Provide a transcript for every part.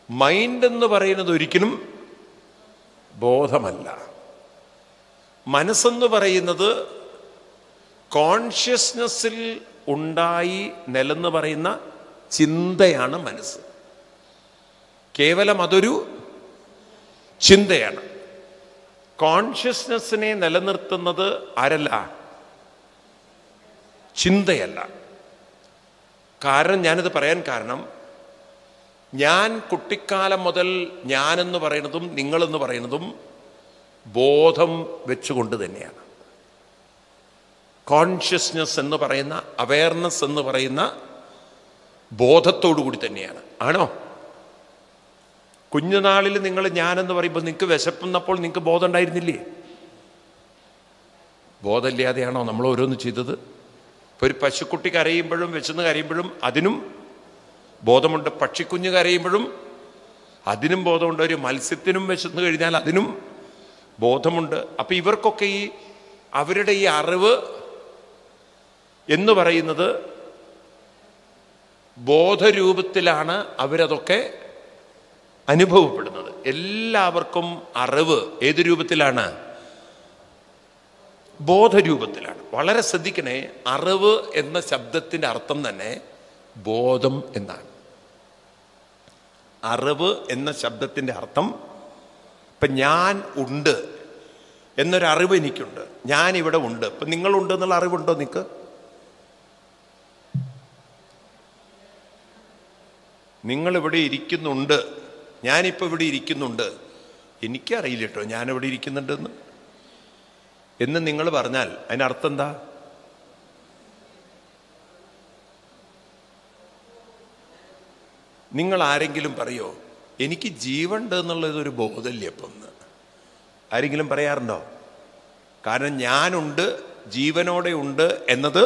Mind എന്ന് പറയുന്നത് ഒരിക്കലും ബോധമല്ല. മനസ്സെന്ന് പറയുന്നത് കോൺഷ്യസ്നെസ്സിൽ ഉണ്ടായി നിലെന്ന് പറയുന്ന ചിന്തയാണ് മനസ്സ്. കേവലം അതൊരു ചിന്തയാണ്. കോൺഷ്യസ്നെസ്സിനെ നിലനിർത്തുന്നത് ആരല്ല? ചിന്തയല്ല. കാരണം ഞാനിത് പറയാൻ കാരണം, ഞാൻ കുട്ടിക്കാലം മുതൽ ഞാനെന്ന് പറയുന്നതും നിങ്ങളെന്ന് പറയുന്നതും ബോധം വെച്ചുകൊണ്ട് തന്നെയാണ്. കോൺഷ്യസ്നെസ് എന്ന് പറയുന്ന, അവയർനെസ് എന്ന് പറയുന്ന ബോധത്തോടു കൂടി തന്നെയാണ്. ആണോ? കുഞ്ഞുനാളിൽ നിങ്ങൾ ഞാനെന്ന് പറയുമ്പോൾ നിങ്ങൾക്ക് വിശപ്പുന്നപ്പോൾ നിങ്ങൾക്ക് ബോധം ഉണ്ടായിരുന്നില്ലേ? ബോധമില്ലാതെയാണോ നമ്മൾ ഓരോന്ന് ചെയ്തത്? ഇപ്പോൾ ഒരു പശുക്കുട്ടി കരയുമ്പോഴും വിശന്ന് കരയുമ്പോഴും അതിനും ബോധമുണ്ട്. പക്ഷിക്കുഞ്ഞ് കരയുമ്പോഴും അതിനും ബോധമുണ്ട്. ഒരു മത്സ്യത്തിനും വിശന്ന് കഴിഞ്ഞാൽ അതിനും ബോധമുണ്ട്. അപ്പം ഇവർക്കൊക്കെ അവരുടെ ഈ അറിവ് എന്ന് പറയുന്നത് ബോധരൂപത്തിലാണ് അവരതൊക്കെ അനുഭവപ്പെടുന്നത്. എല്ലാവർക്കും അറിവ് ഏത് രൂപത്തിലാണ്? ബോധരൂപത്തിലാണ്. വളരെ ശ്രദ്ധിക്കണേ, അറിവ് എന്ന ശബ്ദത്തിൻ്റെ അർത്ഥം തന്നെ ബോധം എന്നാണ്. അറിവ് എന്ന ശബ്ദത്തിൻ്റെ അർത്ഥം, ഇപ്പം ഞാൻ ഉണ്ട് എന്നൊരറിവ് എനിക്കുണ്ട്, ഞാനിവിടെ ഉണ്ട്. ഇപ്പം നിങ്ങളുണ്ട് എന്നുള്ള അറിവുണ്ടോ നിങ്ങൾക്ക്? നിങ്ങളിവിടെ ഇരിക്കുന്നുണ്ട്, ഞാനിപ്പോൾ ഇവിടെ ഇരിക്കുന്നുണ്ട്. എനിക്കറിയില്ല കേട്ടോ ഞാനിവിടെ ഇരിക്കുന്നുണ്ടെന്ന് എന്ന് നിങ്ങൾ പറഞ്ഞാൽ അതിനർത്ഥം എന്താ? നിങ്ങൾ ആരെങ്കിലും പറയോ എനിക്ക് ജീവനുണ്ട് എന്നുള്ളതൊരു ബോധമില്ല ഇപ്പം എന്ന്? ആരെങ്കിലും പറയാറുണ്ടോ? കാരണം ഞാനുണ്ട്, ജീവനോടെ ഉണ്ട് എന്നത്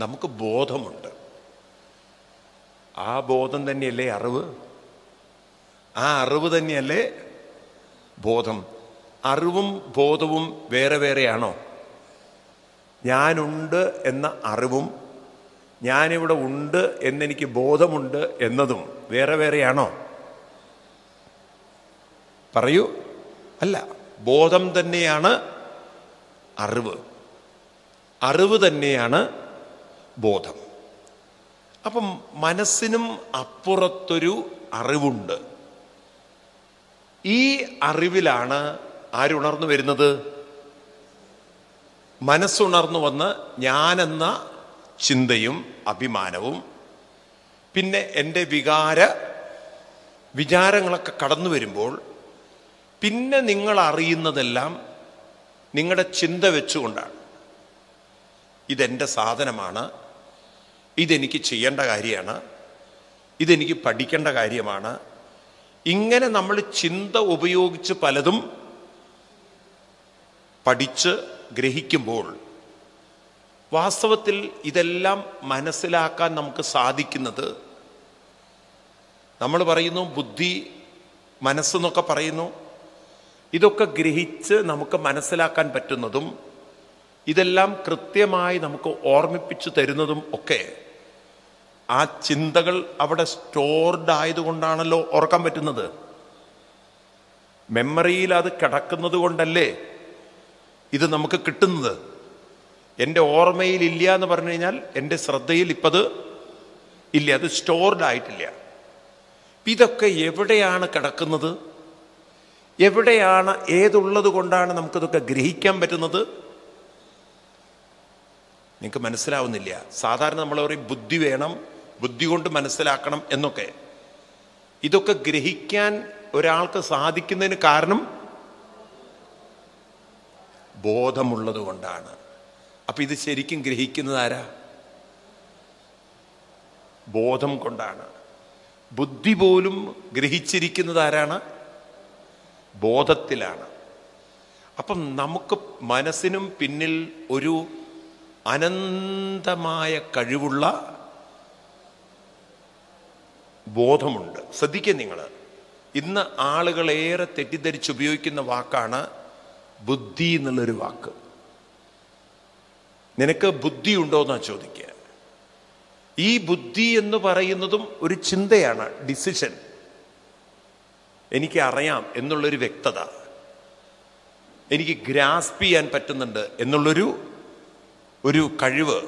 നമുക്ക് ബോധമുണ്ട്. ആ ബോധം തന്നെയല്ലേ അറിവ്? ആ അറിവ് തന്നെയല്ലേ ബോധം? അറിവും ബോധവും വേറെ വേറെയാണോ? ഞാനുണ്ട് എന്ന അറിവും ഞാനിവിടെ ഉണ്ട് എന്നെനിക്ക് ബോധമുണ്ട് എന്നതും വേറെ വേറെയാണോ? പറയൂ. അല്ല, ബോധം തന്നെയാണ് അറിവ്, അറിവ് തന്നെയാണ് ബോധം. അപ്പം മനസ്സിനും അപ്പുറത്തൊരു അറിവുണ്ട്. ഈ അറിവിലാണ് ആരുണർന്നു വരുന്നത്? മനസ്സുണർന്നു വന്ന് ഞാനെന്ന ചിന്തയും അഭിമാനവും, പിന്നെ എൻ്റെ വിചാരങ്ങളൊക്കെ കടന്നു വരുമ്പോൾ പിന്നെ നിങ്ങൾ അറിയുന്നതെല്ലാം നിങ്ങളുടെ ചിന്ത വെച്ചുകൊണ്ടാണ്. ഇതെൻ്റെ സാധനമാണ്, ഇതെനിക്ക് ചെയ്യേണ്ട കാര്യമാണ്, ഇതെനിക്ക് പഠിക്കേണ്ട കാര്യമാണ്. ഇങ്ങനെ നമ്മൾ ചിന്ത ഉപയോഗിച്ച് പലതും പഠിച്ച് ഗ്രഹിക്കുമ്പോൾ വാസ്തവത്തിൽ ഇതെല്ലാം മനസ്സിലാക്കാൻ നമുക്ക് സാധിക്കുന്നത്, നമ്മൾ പറയുന്നു ബുദ്ധി, മനസ്സെന്നൊക്കെ പറയുന്നു, ഇതൊക്കെ ഗ്രഹിച്ച് നമുക്ക് മനസ്സിലാക്കാൻ പറ്റുന്നതും ഇതെല്ലാം കൃത്യമായി നമുക്ക് ഓർമ്മിപ്പിച്ചു തരുന്നതും ഒക്കെ ആ ചിന്തകൾ അവിടെ സ്റ്റോർഡ് ആയതുകൊണ്ടാണല്ലോ ഓർക്കാൻ പറ്റുന്നത്. മെമ്മറിയിൽ അത് കിടക്കുന്നത് കൊണ്ടല്ലേ ഇത് നമുക്ക് കിട്ടുന്നത്. എൻ്റെ ഓർമ്മയിൽ ഇല്ല എന്ന് പറഞ്ഞു കഴിഞ്ഞാൽ എൻ്റെ ശ്രദ്ധയിൽ ഇപ്പത് ഇല്ല, അത് സ്റ്റോർഡ് ആയിട്ടില്ല. ഇതൊക്കെ എവിടെയാണ് കിടക്കുന്നത്? എവിടെയാണ്? ഏതുള്ളത് കൊണ്ടാണ് നമുക്കിതൊക്കെ ഗ്രഹിക്കാൻ പറ്റുന്നത്? നിങ്ങൾക്ക് മനസ്സിലാവുന്നില്ല. സാധാരണ നമ്മൾ പറയും ബുദ്ധി വേണം, ബുദ്ധി കൊണ്ട് മനസ്സിലാക്കണം എന്നൊക്കെ. ഇതൊക്കെ ഗ്രഹിക്കാൻ ഒരാൾക്ക് സാധിക്കുന്നതിന് കാരണം ബോധമുള്ളത് കൊണ്ടാണ്. അപ്പൊ ഇത് ശരിക്കും ഗ്രഹിക്കുന്നത് ആരാ? ബോധം കൊണ്ടാണ്. ബുദ്ധി പോലും ഗ്രഹിച്ചിരിക്കുന്നത് ആരാണ്? ബോധത്തിലാണ്. അപ്പം നമുക്ക് മനസ്സിനും പിന്നിൽ ഒരു അനന്തമായ കഴിവുള്ള ബോധമുണ്ട്. ശ്രദ്ധിക്കുക നിങ്ങൾ, ഇന്ന് ആളുകളേറെ തെറ്റിദ്ധരിച്ച് ഉപയോഗിക്കുന്ന വാക്കാണ് ബുദ്ധി എന്നുള്ളൊരു വാക്ക്. നിനക്ക് ബുദ്ധി ഉണ്ടോ എന്നാ ചോദിക്കുക. ഈ ബുദ്ധി എന്ന് പറയുന്നതും ഒരു ചിന്തയാണ്, ഡിസിഷൻ. എനിക്ക് അറിയാം എന്നുള്ളൊരു വ്യക്തത, എനിക്ക് ഗ്രാസ്പ് ചെയ്യാൻ പറ്റുന്നുണ്ട് എന്നുള്ളൊരു കഴിവ്,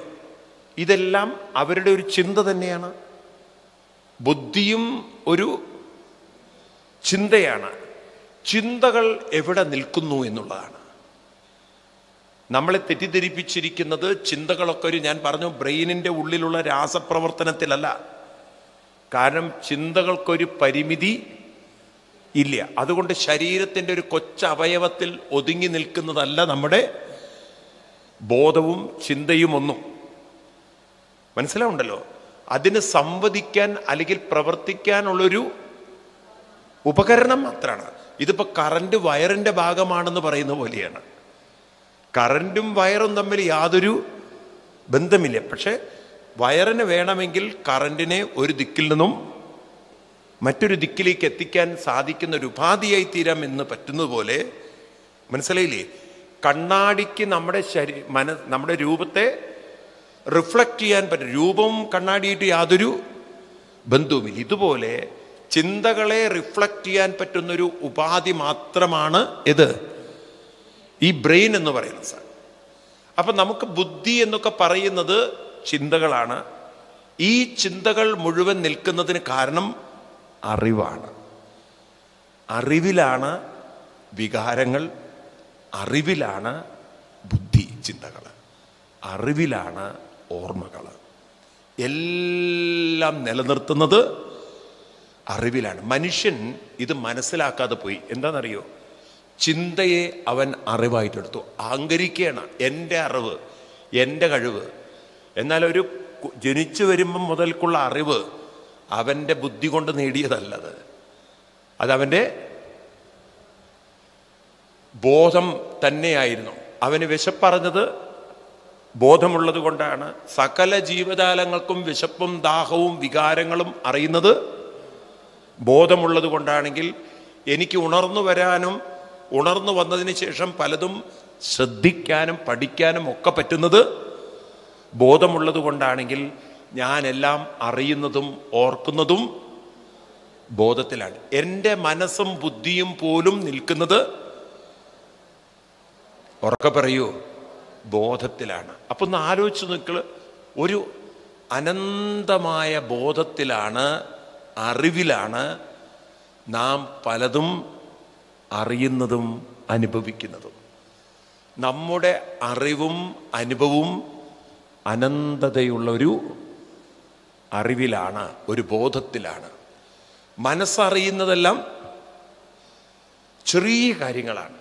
ഇതെല്ലാം അവരുടെ ഒരു ചിന്ത തന്നെയാണ്. ബുദ്ധിയും ഒരു ചിന്തയാണ്. ചിന്തകൾ എവിടെ നിൽക്കുന്നു എന്നുള്ളതാണ് നമ്മളെ തെറ്റിദ്ധരിപ്പിച്ചിരിക്കുന്നത്. ചിന്തകളൊക്കെ ഞാൻ പറഞ്ഞു, ബ്രെയിനിന്റെ ഉള്ളിലുള്ള രാസപ്രവർത്തനത്തിലല്ല. കാരണം ചിന്തകൾക്കൊരു പരിമിതി ഇല്ല. അതുകൊണ്ട് ശരീരത്തിൻ്റെ ഒരു കൊച്ചവയവത്തിൽ ഒതുങ്ങി നിൽക്കുന്നതല്ല നമ്മുടെ ബോധവും ചിന്തയും ഒന്നും. മനസ്സിലാവുണ്ടല്ലോ? അതിന് സംവദിക്കാൻ അല്ലെങ്കിൽ പ്രവർത്തിക്കാനുള്ളൊരു ഉപകരണം മാത്രമാണ്. ഇതിപ്പോ കറണ്ട് വയറിന്റെ ഭാഗമാണെന്ന് പറയുന്ന പോലെയാണ്. കറണ്ടും വയറും തമ്മിൽ യാതൊരു ബന്ധമില്ല. പക്ഷെ വയറിന് വേണമെങ്കിൽ കറണ്ടിനെ ഒരു ദിക്കിൽ നിന്നും മറ്റൊരു ദിക്കിലേക്ക് എത്തിക്കാൻ സാധിക്കുന്ന ഒരു ഉപാധിയായി തീരാം എന്ന് പറ്റുന്നത് പോലെ, മനസ്സിലായില്ലേ? കണ്ണാടിക്ക് നമ്മുടെ രൂപത്തെ റിഫ്ലക്റ്റ് ചെയ്യാൻ പറ്റും. രൂപവും കണ്ണാടിയിട്ട് യാതൊരു ബന്ധവുമില്ല. ഇതുപോലെ ചിന്തകളെ റിഫ്ലക്റ്റ് ചെയ്യാൻ പറ്റുന്നൊരു ഉപാധി മാത്രമാണ് ഈ ബ്രെയിൻ എന്ന് പറയുന്ന സാധനം. അപ്പൊ നമുക്ക് ബുദ്ധി എന്നൊക്കെ പറയുന്നത് ചിന്തകളാണ്. ഈ ചിന്തകൾ മുഴുവൻ നിൽക്കുന്നതിന് കാരണം അറിവാണ്. അറിവിലാണ് വികാരങ്ങൾ, അറിവിലാണ് ബുദ്ധി, ചിന്തകൾ, അറിവിലാണ് ഓർമ്മകൾ. എല്ലാം നിലനിർത്തുന്നത് അറിവിലാണ്. മനുഷ്യൻ ഇത് മനസ്സിലാക്കാതെ പോയി. എന്താണെന്നറിയോ? ചിന്തയെ അവൻ അറിവായിട്ടെടുത്തു. അഹങ്കരിക്കുകയാണ്. എൻ്റെ അറിവ്, എൻ്റെ കഴിവ്. എന്നാൽ ഒരു ജനിച്ചു വരുമ്പം മുതൽക്കുള്ള അറിവ് അവൻ്റെ ബുദ്ധി കൊണ്ട് നേടിയതല്ലത്. അതവൻ്റെ ബോധം തന്നെയായിരുന്നു. അവന് വിശപ്പറിഞ്ഞത് ബോധമുള്ളത് കൊണ്ടാണ്. സകല ജീവജാലങ്ങൾക്കും വിശപ്പും ദാഹവും വികാരങ്ങളും അറിയുന്നത് ബോധമുള്ളത് കൊണ്ടാണെങ്കിൽ, എനിക്ക് ഉണർന്നു വരാനും ഉണർന്നു വന്നതിന് ശേഷം പലതും ശ്രദ്ധിക്കാനും പഠിക്കാനും ഒക്കെ പറ്റുന്നത് ബോധമുള്ളത് കൊണ്ടാണെങ്കിൽ, ഞാനെല്ലാം അറിയുന്നതും ഓർക്കുന്നതും ബോധത്തിലാണ്. എൻ്റെ മനസ്സും ബുദ്ധിയും പോലും നിൽക്കുന്നത്, ഉറക്കെ പറയൂ, ബോധത്തിലാണ്. അപ്പൊ ഒന്ന് ആലോചിച്ച് നോക്കുക. ഒരു അനന്തമായ ബോധത്തിലാണ്, അറിവിലാണ് നാം പലതും അറിയുന്നതും അനുഭവിക്കുന്നതും. നമ്മുടെ അറിവും അനുഭവവും അനന്തതയുള്ള ഒരു അറിവിലാണ്, ഒരു ബോധത്തിലാണ്. മനസ്സറിയുന്നതെല്ലാം ചെറിയ കാര്യങ്ങളാണ്.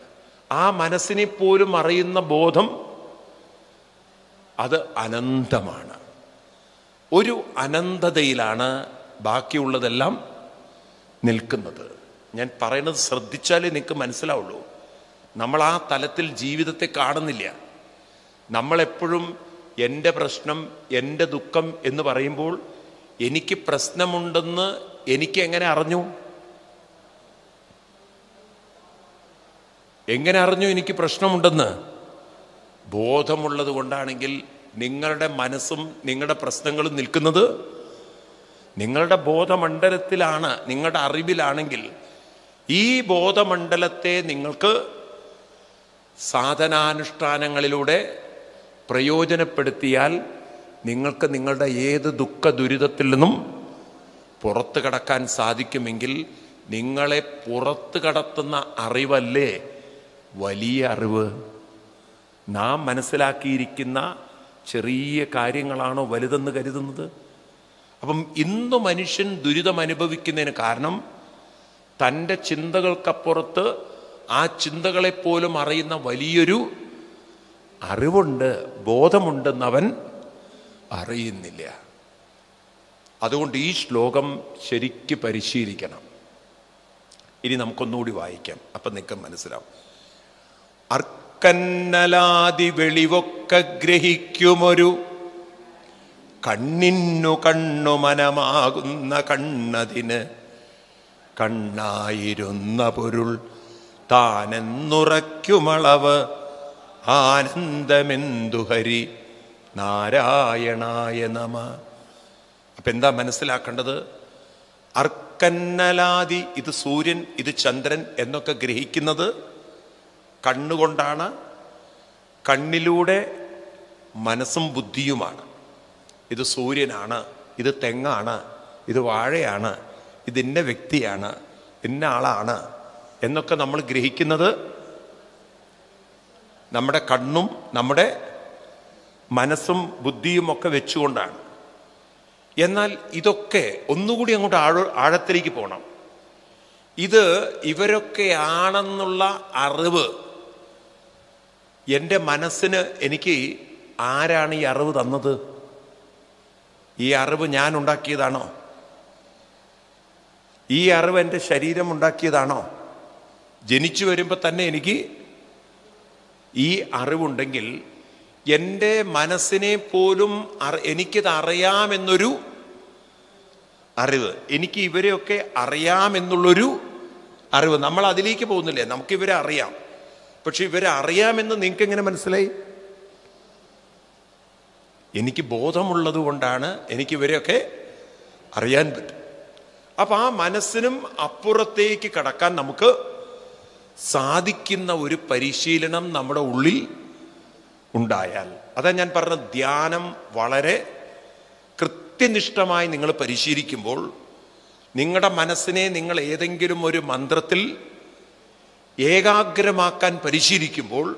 ആ മനസ്സിനെ പോലും അറിയുന്ന ബോധം അത് അനന്തമാണ്. ഒരു അനന്തതയിലാണ് ബാക്കിയുള്ളതെല്ലാം നിൽക്കുന്നത്. ഞാൻ പറയുന്നത് ശ്രദ്ധിച്ചാലേ നിങ്ങൾക്ക് മനസ്സിലാവുള്ളൂ. നമ്മൾ ആ തലത്തിൽ ജീവിതത്തെ കാണുന്നില്ല. നമ്മളെപ്പോഴും എൻ്റെ പ്രശ്നം, എൻ്റെ ദുഃഖം എന്ന് പറയുമ്പോൾ, എനിക്ക് പ്രശ്നമുണ്ടെന്ന് എനിക്ക് എങ്ങനെ അറിഞ്ഞു? എങ്ങനെ അറിഞ്ഞു എനിക്ക് പ്രശ്നമുണ്ടെന്ന്? ബോധമുള്ളത് കൊണ്ടാണെങ്കിൽ നിങ്ങളുടെ മനസ്സും നിങ്ങളുടെ പ്രശ്നങ്ങളും നിൽക്കുന്നത് നിങ്ങളുടെ ബോധമണ്ഡലത്തിലാണ്, നിങ്ങളുടെ അറിവിലാണെങ്കിൽ, ഈ ബോധമണ്ഡലത്തെ നിങ്ങൾക്ക് സാധനാനുഷ്ഠാനങ്ങളിലൂടെ പ്രയോജനപ്പെടുത്തിയാൽ നിങ്ങൾക്ക് നിങ്ങളുടെ ഏത് ദുഃഖ ദുരിതത്തിൽ നിന്നും പുറത്തു കടക്കാൻ സാധിക്കുമെങ്കിൽ, നിങ്ങളെ പുറത്തു കടത്തുന്ന അറിവല്ലേ വലിയ അറിവ്? നാം മനസ്സിലാക്കിയിരിക്കുന്ന ചെറിയ കാര്യങ്ങളാണോ വലുതെന്ന് കരുതുന്നത്? അപ്പം ഇന്ന് മനുഷ്യൻ ദുരിതം അനുഭവിക്കുന്നതിന് കാരണം തൻ്റെ ചിന്തകൾക്കപ്പുറത്ത് ആ ചിന്തകളെപ്പോലും അറിയുന്ന വലിയൊരു അറിവുണ്ട്, ബോധമുണ്ടെന്നവൻ അറിയുന്നില്ല. അതുകൊണ്ട് ഈ ശ്ലോകം ശരിക്ക് പരിശീലിക്കണം. ഇനി നമുക്കൊന്നുകൂടി വായിക്കാം, അപ്പം നിങ്ങൾക്ക് മനസ്സിലാവും. അർക്കന്നലാതി വെളിവൊക്കെ ഗ്രഹിക്കുമൊരു കണ്ണിന്നു കണ്ണു മനമാകുന്ന കണ്ണതിന് കണ്ണായിരുന്ന പൊരുൾ താനെന്നുറയ്ക്കുമളവ് ആനന്ദമെന്തു ഹരി നാരായണായ നമ. അപ്പം എന്താ മനസ്സിലാക്കേണ്ടത്? അർക്കന്നലാദി, ഇത് സൂര്യൻ, ഇത് ചന്ദ്രൻ എന്നൊക്കെ ഗ്രഹിക്കുന്നത് കണ്ണുകൊണ്ടാണ്. കണ്ണിലൂടെ മനസ്സും ബുദ്ധിയുമാണ്. ഇത് സൂര്യനാണ്, ഇത് തെങ്ങാണ്, ഇത് വാഴയാണ്, ഇത് ഇന്ന വ്യക്തിയാണ്, ഇന്ന ആളാണ് എന്നൊക്കെ നമ്മൾ ഗ്രഹിക്കുന്നത് നമ്മുടെ കണ്ണും നമ്മുടെ മനസ്സും ബുദ്ധിയും ഒക്കെ വെച്ചുകൊണ്ടാണ്. എന്നാൽ ഇതൊക്കെ ഒന്നുകൂടി അങ്ങോട്ട് ആഴത്തിലേക്ക് പോകണം. ഇത് ഇവരൊക്കെയാണെന്നുള്ള അറിവ് എൻ്റെ മനസ്സിന് എനിക്ക് ആരാണ് ഈ അറിവ് തന്നത്? ഈ അറിവ് ഞാൻ ഉണ്ടാക്കിയതാണോ? ഈ അറിവ് എൻ്റെ ശരീരം ഉണ്ടാക്കിയതാണോ? ജനിച്ചു വരുമ്പോൾ തന്നെ എനിക്ക് ഈ അറിവുണ്ടെങ്കിൽ എൻ്റെ മനസ്സിനെ പോലും എനിക്കിത് അറിയാമെന്നൊരു അറിവ്, എനിക്ക് ഇവരെയൊക്കെ അറിയാമെന്നുള്ളൊരു അറിവ്, നമ്മൾ അതിലേക്ക് പോകുന്നില്ലേ? നമുക്കിവരെ അറിയാം. പക്ഷെ ഇവരെ അറിയാമെന്ന് നിങ്ങൾക്ക് എങ്ങനെ മനസ്സിലായി? എനിക്ക് ബോധമുള്ളത് കൊണ്ടാണ് എനിക്കിവരെയൊക്കെ അറിയാൻ പറ്റും. അപ്പം ആ മനസ്സിനും അപ്പുറത്തേക്ക് കടക്കാൻ നമുക്ക് സാധിക്കുന്ന ഒരു പരിശീലനം നമ്മുടെ ഉള്ളിൽ ഉണ്ടായാൽ, അതാ ഞാൻ പറഞ്ഞ ധ്യാനം വളരെ കൃത്യനിഷ്ഠമായി നിങ്ങൾ പരിശീലിക്കുമ്പോൾ, നിങ്ങളുടെ മനസ്സിനെ നിങ്ങൾ ഏതെങ്കിലും ഒരു മന്ത്രത്തിൽ ഏകാഗ്രമാക്കാൻ പരിശീലിക്കുമ്പോൾ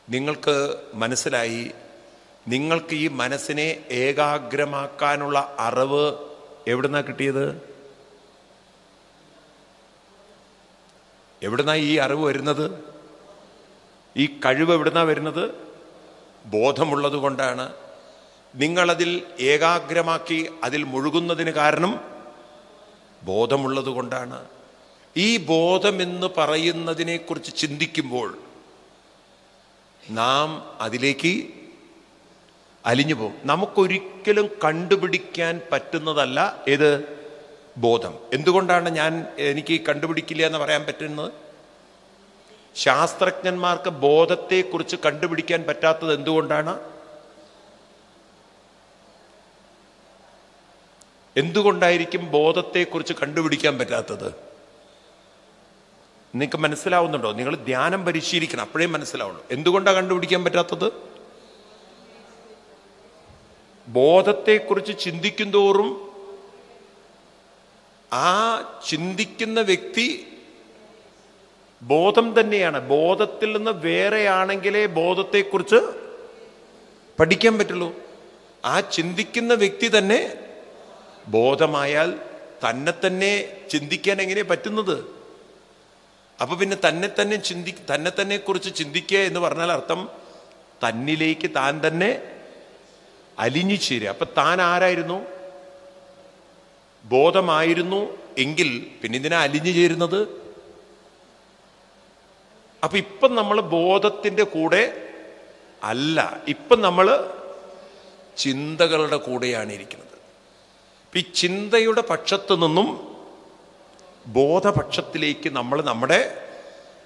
നിങ്ങൾക്ക് മനസ്സിലായി, നിങ്ങൾക്ക് ഈ മനസ്സിനെ ഏകാഗ്രമാക്കാനുള്ള അറിവ് എവിടുന്നാ കിട്ടിയത്? എവിടുന്നാ ഈ അറിവ് വരുന്നത്? ഈ കഴിവ് എവിടുന്നാ വരുന്നത്? ബോധമുള്ളത് കൊണ്ടാണ്. നിങ്ങളതിൽ ഏകാഗ്രമാക്കി അതിൽ മുഴുകുന്നതിന് കാരണം ബോധമുള്ളത് കൊണ്ടാണ്. ഈ ബോധമെന്ന് പറയുന്നതിനെക്കുറിച്ച് ചിന്തിക്കുമ്പോൾ നാം അതിലേക്ക് അലിഞ്ഞു പോകും. നമുക്കൊരിക്കലും കണ്ടുപിടിക്കാൻ പറ്റുന്നതല്ല ഏത്? ബോധം. എന്തുകൊണ്ടാണ് എനിക്ക് കണ്ടുപിടിക്കില്ല എന്ന് പറയാൻ പറ്റുന്നത്? ശാസ്ത്രജ്ഞന്മാർക്ക് ബോധത്തെക്കുറിച്ച് കണ്ടുപിടിക്കാൻ പറ്റാത്തത് എന്തുകൊണ്ടാണ്? എന്തുകൊണ്ടായിരിക്കും ബോധത്തെക്കുറിച്ച് കണ്ടുപിടിക്കാൻ പറ്റാത്തത്? നിങ്ങൾക്ക് മനസ്സിലാവുന്നുണ്ടോ? നിങ്ങൾ ധ്യാനം പരിശീലിക്കണം, അപ്പോഴേ മനസ്സിലാവുള്ളൂ. എന്തുകൊണ്ടാണ് കണ്ടുപിടിക്കാൻ പറ്റാത്തത്? ബോധത്തെക്കുറിച്ച് ചിന്തിക്കും തോറും ആ ചിന്തിക്കുന്ന വ്യക്തി ബോധം തന്നെയാണ്. ബോധത്തിൽ നിന്ന് വേറെയാണെങ്കിലേ ബോധത്തെക്കുറിച്ച് പഠിക്കാൻ പറ്റുള്ളൂ. ആ ചിന്തിക്കുന്ന വ്യക്തി തന്നെ ബോധമായാൽ തന്നെ തന്നെ ചിന്തിക്കാൻ എങ്ങനെ പറ്റുന്നത്? അപ്പൊ പിന്നെ തന്നെ തന്നെ കുറിച്ച് ചിന്തിക്കുക എന്ന് പറഞ്ഞാൽ അർത്ഥം തന്നിലേക്ക് താൻ തന്നെ അലിഞ്ഞു ചേരുക. അപ്പൊ താൻ ആരായിരുന്നു? ബോധമായിരുന്നു എങ്കിൽ പിന്നെ ഇതിനെ അലിഞ്ഞു ചേരുന്നത്. അപ്പൊ ഇപ്പം നമ്മൾ ബോധത്തിന്റെ കൂടെ അല്ല, ഇപ്പം നമ്മൾ ചിന്തകളുടെ കൂടെയാണ് ഇരിക്കുന്നത്. ഈ ചിന്തയുടെ പക്ഷത്തു നിന്നും ബോധപക്ഷത്തിലേക്ക് നമ്മൾ നമ്മുടെ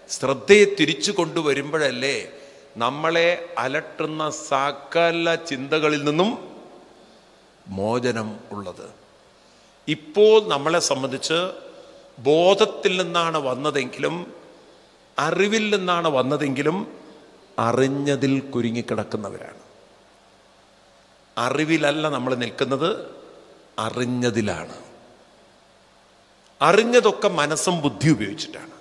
ശ്രദ്ധയെ തിരിച്ചു കൊണ്ടുവരുമ്പോഴല്ലേ നമ്മളെ അലട്ടുന്ന സകല ചിന്തകളിൽ നിന്നും മോചനം ഉള്ളത്. ഇപ്പോൾ നമ്മളെ സംബന്ധിച്ച് ബോധത്തിൽ നിന്നാണ് വന്നതെങ്കിലും അറിവിൽ നിന്നാണ് വന്നതെങ്കിലും അറിഞ്ഞതിൽ കുരുങ്ങിക്കിടക്കുന്നവരാണ്. അറിവിലല്ല നമ്മൾ നിൽക്കുന്നത്, അറിഞ്ഞതിലാണ്. അറിഞ്ഞതൊക്കെ മനസ്സും ബുദ്ധി ഉപയോഗിച്ചിട്ടാണ്.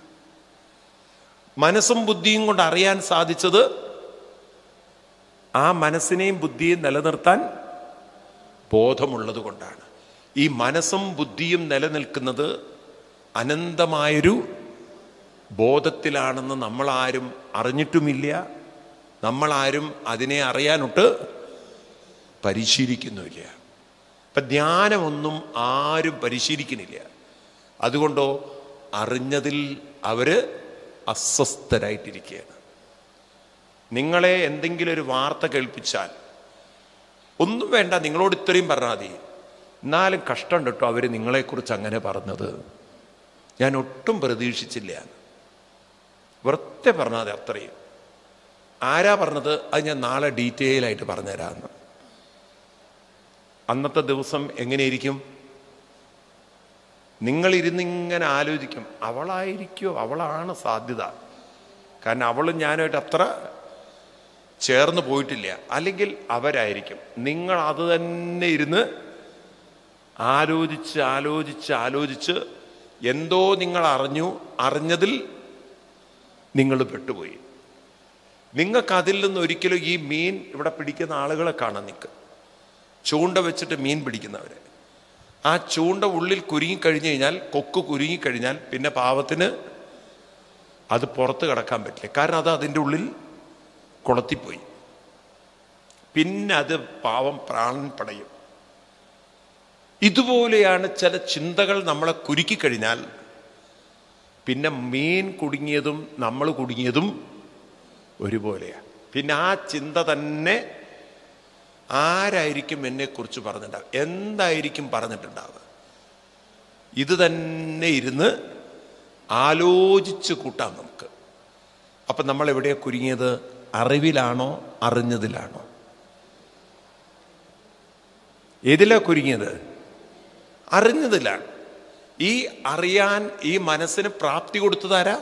മനസ്സും ബുദ്ധിയും കൊണ്ട് അറിയാൻ സാധിച്ചത് ആ മനസ്സിനെയും ബുദ്ധിയെയും നിലനിർത്താൻ ബോധമുള്ളത് കൊണ്ടാണ്. ഈ മനസ്സും ബുദ്ധിയും നിലനിൽക്കുന്നത് അനന്തമായൊരു ബോധത്തിലാണെന്ന് നമ്മളാരും അറിഞ്ഞിട്ടുമില്ല. നമ്മളാരും അതിനെ അറിയാനൊട്ട് പരിശീലിക്കുന്നുമില്ല. ഇപ്പം ധ്യാനമൊന്നും ആരും പരിശീലിക്കുന്നില്ല. അതുകൊണ്ടോ അറിഞ്ഞതിൽ അവര് അസ്വസ്ഥരായിട്ടിരിക്കുകയാണ്. നിങ്ങളെ എന്തെങ്കിലും ഒരു വാർത്ത കേൾപ്പിച്ചാൽ ഒന്നും വേണ്ട, നിങ്ങളോട് ഇത്രയും പറഞ്ഞാൽ മതി. എന്നാലും കഷ്ടം കേട്ടോ അവർ നിങ്ങളെക്കുറിച്ച് അങ്ങനെ പറഞ്ഞത്, ഞാൻ ഒട്ടും പ്രതീക്ഷിച്ചില്ല. വെറുതെ പറഞ്ഞാൽ മതി, അത്രയും. ആരാ പറഞ്ഞത്? അത് ഞാൻ നാളെ ഡീറ്റെയിൽ ആയിട്ട് പറഞ്ഞുതരാമെന്ന്. അന്നത്തെ ദിവസം എങ്ങനെയിരിക്കും? നിങ്ങളിരുന്നിങ്ങനെ ആലോചിക്കും, അവളായിരിക്കോ, അവളാണ് സാധ്യത. കാരണം അവളും ഞാനുമായിട്ട് അത്ര ചേർന്ന് പോയിട്ടില്ല. അല്ലെങ്കിൽ അവരായിരിക്കും. നിങ്ങൾ അത് തന്നെ ഇരുന്ന് ആലോചിച്ച് ആലോചിച്ച് ആലോചിച്ച് എന്തോ നിങ്ങൾ അറിഞ്ഞതിൽ നിങ്ങൾ പെട്ടുപോയി. നിങ്ങൾക്കതിൽ നിന്ന് ഒരിക്കലും ഈ മീൻ ഇവിടെ പിടിക്കുന്ന ആളുകളെ കാണാൻ നിൽക്കുക, ചൂണ്ട വെച്ചിട്ട് മീൻ പിടിക്കുന്നവരെ. ആ ചൂണ്ട ഉള്ളിൽ കുരുങ്ങിക്കഴിഞ്ഞു കഴിഞ്ഞാൽ, കൊക്ക് കുരുങ്ങിക്കഴിഞ്ഞാൽ പിന്നെ പാവത്തിന് അത് പുറത്ത് കിടക്കാൻ പറ്റില്ല. കാരണം അത് അതിൻ്റെ ഉള്ളിൽ കുളത്തിപ്പോയി. പിന്നെ അത് പാവം പ്രാണൻ പടയും. ഇതുപോലെയാണ് ചില ചിന്തകൾ നമ്മളെ കുരുക്കിക്കഴിഞ്ഞാൽ പിന്നെ മീൻ കുടുങ്ങിയതും നമ്മൾ കുടുങ്ങിയതും ഒരുപോലെയാണ്. പിന്നെ ആ ചിന്ത തന്നെ ആരായിരിക്കും എന്നെക്കുറിച്ച് പറഞ്ഞിട്ടുണ്ടാവുക, എന്തായിരിക്കും പറഞ്ഞിട്ടുണ്ടാവുക, ഇത് തന്നെ ഇരുന്ന് ആലോചിച്ച് കൂട്ടാം നമുക്ക്. അപ്പം നമ്മൾ എവിടെയാണ് കുരുങ്ങിയത്? അറിവിലാണോ അറിഞ്ഞതിലാണോ? ഏതിലാ കുരുങ്ങിയത്? അറിഞ്ഞതിലാണ്. ഈ അറിയാൻ ഈ മനസ്സിന് പ്രാപ്തി കൊടുത്തതാരാ?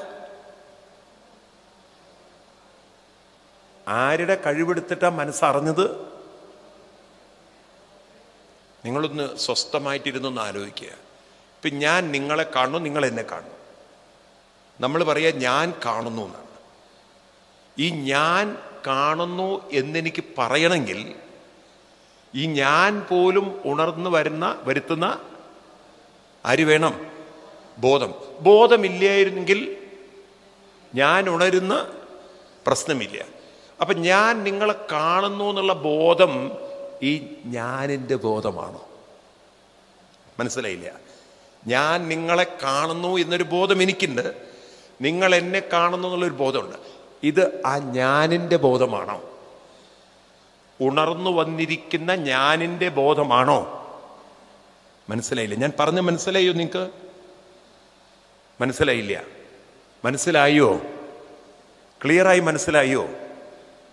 ആരുടെ കഴിവെടുത്തിട്ടാ മനസ്സറിഞ്ഞത്? നിങ്ങളൊന്ന് സ്വസ്ഥമായിട്ടിരുന്നൊന്ന് ആലോചിക്കുക. ഇപ്പം ഞാൻ നിങ്ങളെ കാണുന്നു, നിങ്ങൾ എന്നെ കാണുന്നു. നമ്മൾ പറയാ ഞാൻ കാണുന്നു എന്നാണ്. ഈ ഞാൻ കാണുന്നു എന്നെനിക്ക് പറയണമെങ്കിൽ ഈ ഞാൻ പോലും ഉണർന്നു വരുത്തുന്ന ആര് വേണം? ബോധം. ബോധമില്ലായിരുന്നെങ്കിൽ ഞാൻ ഉണരുന്ന പ്രശ്നമില്ല. അപ്പം ഞാൻ നിങ്ങളെ കാണുന്നു എന്നുള്ള ബോധം ഈ ഞാനിൻ്റെ ബോധമാണോ? മനസ്സിലായില്ല. ഞാൻ നിങ്ങളെ കാണുന്നു എന്നൊരു ബോധം എനിക്കുണ്ട്, നിങ്ങൾ എന്നെ കാണുന്നു എന്നുള്ളൊരു ബോധമുണ്ട്. ഇത് ആ ഞാനിൻ്റെ ബോധമാണോ? ഉണർന്നു വന്നിരിക്കുന്ന ഞാനിൻ്റെ ബോധമാണോ? മനസ്സിലായില്ല. ഞാൻ പറഞ്ഞ മനസ്സിലായോ? നിങ്ങൾക്ക് മനസ്സിലായില്ല? മനസ്സിലായോ? ക്ലിയറായി മനസ്സിലായോ?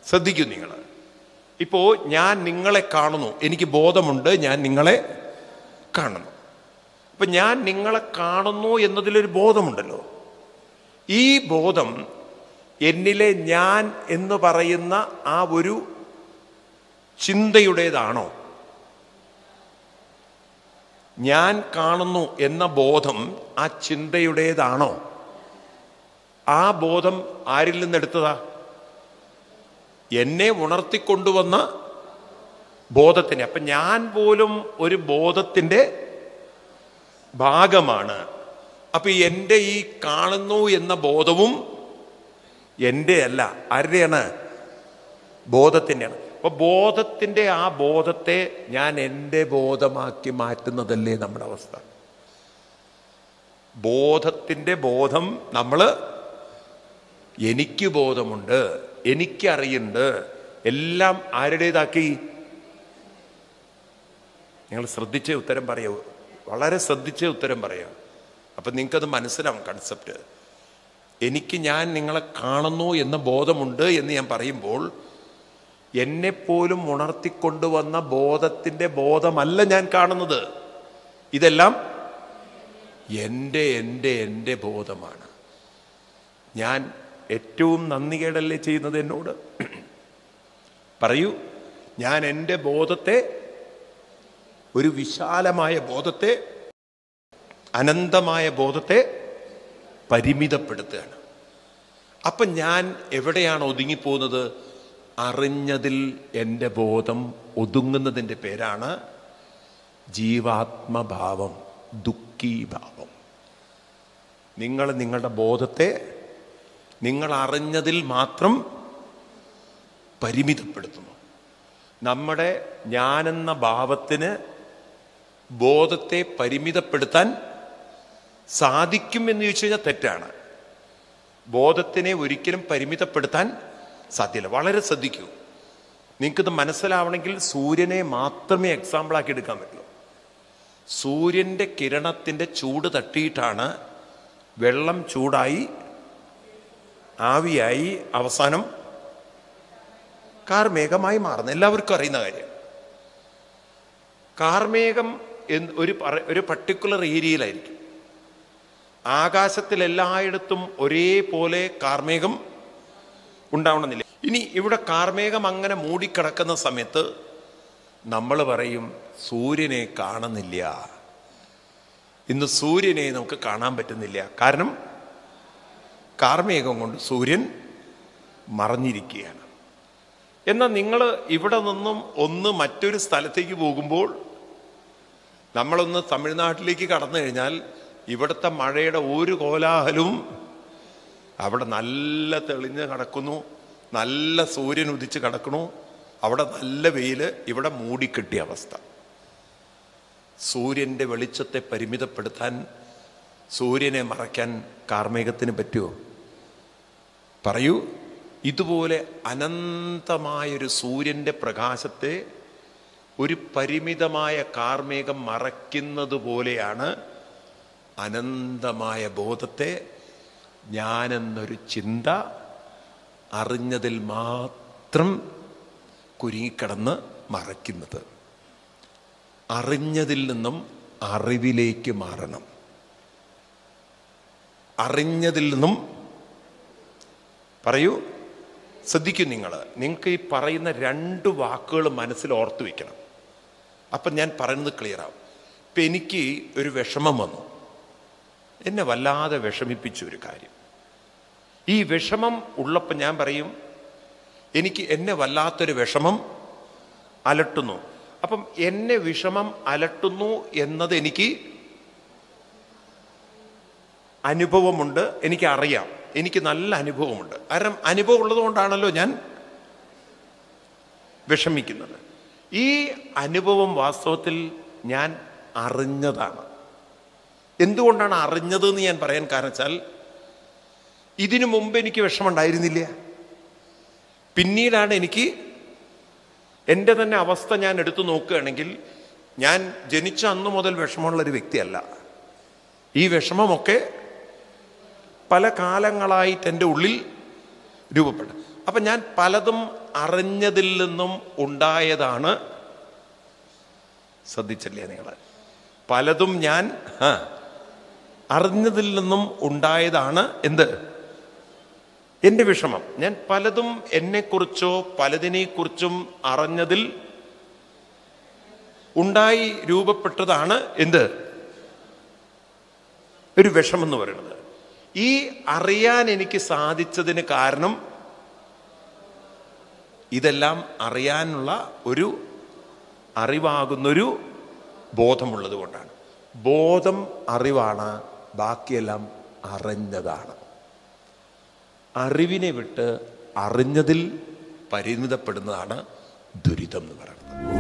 ശ്രദ്ധിക്കൂ നിങ്ങൾ. ഇപ്പോൾ ഞാൻ നിങ്ങളെ കാണുന്നു, എനിക്ക് ബോധമുണ്ട്, ഞാൻ നിങ്ങളെ കാണുന്നു. അപ്പം ഞാൻ നിങ്ങളെ കാണുന്നു എന്നതിലൊരു ബോധമുണ്ടല്ലോ. ഈ ബോധം എന്നിലെ ഞാൻ എന്ന് പറയുന്ന ആ ഒരു ചിന്തയുടേതാണോ? ഞാൻ കാണുന്നു എന്ന ബോധം ആ ചിന്തയുടേതാണോ? ആ ബോധം ആരിൽ നിന്നെടുത്തതാ? എന്നെ ഉണർത്തിക്കൊണ്ടുവന്ന ബോധത്തിന്. അപ്പം ഞാൻ പോലും ഒരു ബോധത്തിൻ്റെ ഭാഗമാണ്. അപ്പൊ എൻ്റെ ഈ കാണുന്നു എന്ന ബോധവും എൻ്റെ അല്ല, ആരുടെയാണ്? ബോധത്തിൻ്റെയാണ്. അപ്പൊ ബോധത്തിൻ്റെ ആ ബോധത്തെ ഞാൻ എൻ്റെ ബോധമാക്കി മാറ്റുന്നതല്ലേ നമ്മുടെ അവസ്ഥ? ബോധത്തിൻ്റെ ബോധം നമ്മൾ എനിക്ക് ബോധമുണ്ട്, എനിക്കറിയുന്നുണ്ട്, എല്ലാം ആരുടേതാക്കി? നിങ്ങൾ ശ്രദ്ധിച്ചേ ഉത്തരം പറയൂ, വളരെ ശ്രദ്ധിച്ചേ ഉത്തരം പറയാം. അപ്പം നിങ്ങൾക്കത് മനസ്സിലാവും കൺസെപ്റ്റ്. എനിക്ക് ഞാൻ നിങ്ങളെ കാണുന്നു എന്ന ബോധമുണ്ട് എന്ന് ഞാൻ പറയുമ്പോൾ എന്നെപ്പോലും ഉണർത്തിക്കൊണ്ടുവന്ന ബോധത്തിൻ്റെ ബോധമല്ല ഞാൻ കാണുന്നത്. ഇതെല്ലാം എൻ്റെ എൻ്റെ എൻ്റെ ബോധമാണ്. ഞാൻ ഏറ്റവും നന്ദികേടല്ലേ ചെയ്യുന്നത് എന്നോട്? പറയൂ. ഞാൻ എൻ്റെ ബോധത്തെ, ഒരു വിശാലമായ ബോധത്തെ, അനന്തമായ ബോധത്തെ പരിമിതപ്പെടുത്തുകയാണ്. അപ്പം ഞാൻ എവിടെയാണ് ഒതുങ്ങിപ്പോകുന്നത്? അറിഞ്ഞതിൽ എൻ്റെ ബോധം ഒതുങ്ങുന്നതിൻ്റെ പേരാണ് ജീവാത്മഭാവം, ദുഃഖീഭാവം. നിങ്ങൾ നിങ്ങളുടെ ബോധത്തെ നിങ്ങൾ അറിഞ്ഞതിൽ മാത്രം പരിമിതപ്പെടുത്തുന്നു. നമ്മുടെ ഞാനെന്ന ഭാവത്തിന് ബോധത്തെ പരിമിതപ്പെടുത്താൻ സാധിക്കും എന്ന് ചോദിച്ചു കഴിഞ്ഞാൽ തെറ്റാണ്. ബോധത്തിനെ ഒരിക്കലും പരിമിതപ്പെടുത്താൻ സാധ്യമല്ല. വളരെ ശ്രദ്ധിക്കൂ. നിങ്ങൾക്കിത് മനസ്സിലാവണമെങ്കിൽ സൂര്യനെ മാത്രമേ എക്സാമ്പിളാക്കി എടുക്കാൻ പറ്റുള്ളൂ. സൂര്യൻ്റെ കിരണത്തിൻ്റെ ചൂട് തട്ടിയിട്ടാണ് വെള്ളം ചൂടായി ആവിയായി അവസാനം കാർമേഘമായി മാറുന്നത്. എല്ലാവർക്കും അറിയുന്ന കാര്യം. കാർമേഘം ഒരു പർട്ടിക്കുലർ ഏരിയയിലായിരിക്കും. ആകാശത്തിൽ എല്ലായിടത്തും ഒരേപോലെ കാർമേഘം ഉണ്ടാവണമെന്നില്ല. ഇനി ഇവിടെ കാർമേഘം അങ്ങനെ മൂടിക്കിടക്കുന്ന സമയത്ത് നമ്മൾ പറയും സൂര്യനെ കാണുന്നില്ല, ഇന്ന് സൂര്യനെ നമുക്ക് കാണാൻ പറ്റുന്നില്ല. കാരണം കാർമേഘം കൊണ്ട് സൂര്യൻ മറഞ്ഞിരിക്കുകയാണ്. എന്നാൽ നിങ്ങൾ ഇവിടെ നിന്നും മറ്റൊരു സ്ഥലത്തേക്ക് പോകുമ്പോൾ, നമ്മളൊന്ന് തമിഴ്നാട്ടിലേക്ക് കടന്നു കഴിഞ്ഞാൽ ഇവിടുത്തെ മഴയുടെ ഒരു കോലാഹലവും അവിടെ നല്ല തെളിഞ്ഞ് കിടക്കുന്നു, നല്ല സൂര്യൻ ഉദിച്ച് കിടക്കണു, അവിടെ നല്ല വെയില്, ഇവിടെ മൂടിക്കെട്ടിയ അവസ്ഥ. സൂര്യൻ്റെ വെളിച്ചത്തെ പരിമിതപ്പെടുത്താൻ, സൂര്യനെ മറയ്ക്കാൻ കാർമേഘത്തിന് പറ്റുമോ? പറയൂ. ഇതുപോലെ അനന്തമായൊരു സൂര്യൻ്റെ പ്രകാശത്തെ ഒരു പരിമിതമായ കാർമേഘം മറയ്ക്കുന്നത് പോലെയാണ് അനന്തമായ ബോധത്തെ ഞാനെന്നൊരു ചിന്ത അറിഞ്ഞതിൽ മാത്രം കുരുങ്ങിക്കിടന്ന് മറയ്ക്കുന്നത്. അറിഞ്ഞതിൽ നിന്നും അറിവിലേക്ക് മാറണം. അറിഞ്ഞതിൽ നിന്നും, പറയൂ, ശ്രദ്ധിക്കൂ. നിങ്ങൾക്ക് ഈ പറയുന്ന 2 വാക്കുകൾ മനസ്സിൽ ഓർത്തു വയ്ക്കണം. അപ്പം ഞാൻ പറയുന്നത് ക്ലിയറാവും. ഇപ്പം എനിക്ക് ഒരു വിഷമം വന്നു, എന്നെ വല്ലാതെ വിഷമിപ്പിച്ച ഒരു കാര്യം. ഈ വിഷമം ഉള്ളപ്പോൾ ഞാൻ പറയും എന്നെ വല്ലാത്തൊരു വിഷമം അലട്ടുന്നു. അപ്പം എന്നെ വിഷമം അലട്ടുന്നു എന്നത് എനിക്ക് അനുഭവമുണ്ട്, എനിക്കറിയാം, എനിക്ക് നല്ല അനുഭവമുണ്ട്. കാരണം അനുഭവം ഉള്ളത് കൊണ്ടാണല്ലോ ഞാൻ വിഷമിക്കുന്നത്. ഈ അനുഭവം വാസ്തവത്തിൽ ഞാൻ അറിഞ്ഞതാണ്. എന്തുകൊണ്ടാണ് അറിഞ്ഞതെന്ന് ഞാൻ പറയാൻ കാരണം വെച്ചാൽ, ഇതിനു മുമ്പ് എനിക്ക് വിഷമമുണ്ടായിരുന്നില്ല. പിന്നീടാണ് എനിക്ക് എൻ്റെ തന്നെ അവസ്ഥ ഞാൻ എടുത്തു നോക്കുകയാണെങ്കിൽ, ഞാൻ ജനിച്ച അന്ന് മുതൽ വിഷമമുള്ളൊരു വ്യക്തിയല്ല. ഈ വിഷമമൊക്കെ പല കാലങ്ങളായിട്ട് എൻ്റെ ഉള്ളിൽ രൂപപ്പെട്ടു. അപ്പം ഞാൻ പലതും അറിഞ്ഞതിൽ നിന്നും ഉണ്ടായതാണ്. ശ്രദ്ധിച്ചല്ലേ നിങ്ങൾ? പലതും ഞാൻ അറിഞ്ഞതിൽ നിന്നും ഉണ്ടായതാണ് എന്ത്? എൻ്റെ വിഷമം. ഞാൻ പലതും എന്നെക്കുറിച്ചോ പലതിനെക്കുറിച്ചും അറിഞ്ഞതിൽ ഉണ്ടായി രൂപപ്പെട്ടതാണ് എന്ത്? ഒരു വിഷമം എന്ന് പറയുന്നത്. ഈ അറിയാൻ എനിക്ക് സാധിച്ചതിന് കാരണം ഇതെല്ലാം അറിയാനുള്ള ഒരു അറിവാകുന്നൊരു ബോധമുള്ളത് കൊണ്ടാണ്. ബോധം അറിവാണ്, ബാക്കിയെല്ലാം അറിഞ്ഞതാണ്. അറിവിനെ വിട്ട് അറിഞ്ഞതിൽ പരിമിതപ്പെടുന്നതാണ് ദുരിതം എന്ന് പറയുന്നത്.